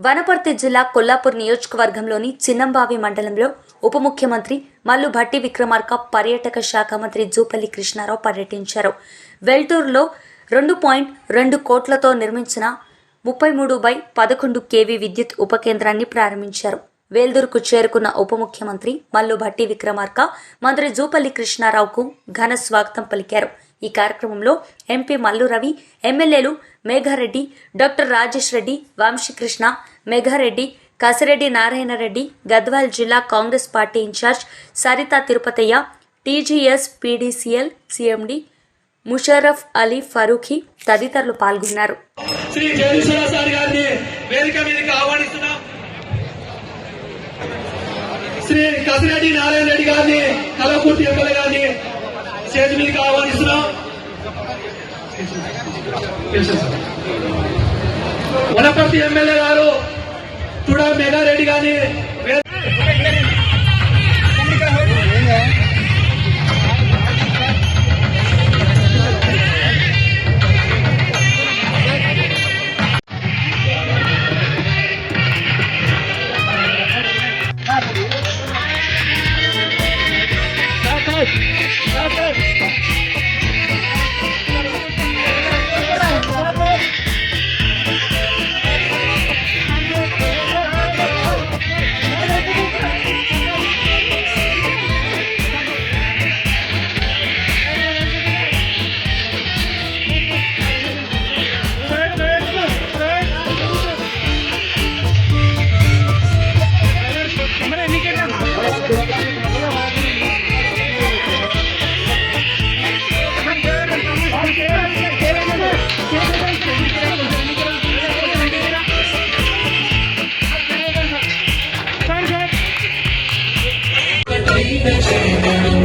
వనపర్తి జిల్లా కొల్లాపూర్ నియోజకవర్గంలోని చిన్నంబావి మండలంలో ఉప ముఖ్యమంత్రి మల్లు భట్టి విక్రమార్క, పర్యాటక శాఖ మంత్రి జూపల్లి కృష్ణారావు పర్యటించారు. వెల్టూరులో 2.2 కోట్లతో నిర్మించిన 33/11 kV విద్యుత్ ఉప కేంద్రాన్ని ప్రారంభించారు. వేల్దూరుకు చేరుకున్న ఉప ముఖ్యమంత్రి మల్లు భట్టి విక్రమార్క, మంత్రి జూపల్లి కృష్ణారావుకు ఘన స్వాగతం పలికారు. ఈ కార్యక్రమంలో ఎంపీ మల్లు రవి, ఎమ్మెల్యేలు మేఘారెడ్డి, డాక్టర్ రాజేష్ రెడ్డి, వంశీకృష్ణ, మేఘారెడ్డి, కసిరెడ్డి నారాయణరెడ్డి, గద్వాల్ జిల్లా Congress party incharge Saritha Tirupataiah, TGS PDCL CMD Musharraf Ali Farooqui తదితరులు పాల్గొన్నారు. శ్రీ కసిరెడ్డి నారాయణ రెడ్డి గారిని, కలవకుర్తి ఎమ్మెల్యే గారిని స్టేజ్ మీదకి ఆహ్వానిస్తున్నాం. వనపర్తి ఎమ్మెల్యే గారు తుడా మేఘారెడ్డి గారిని, Change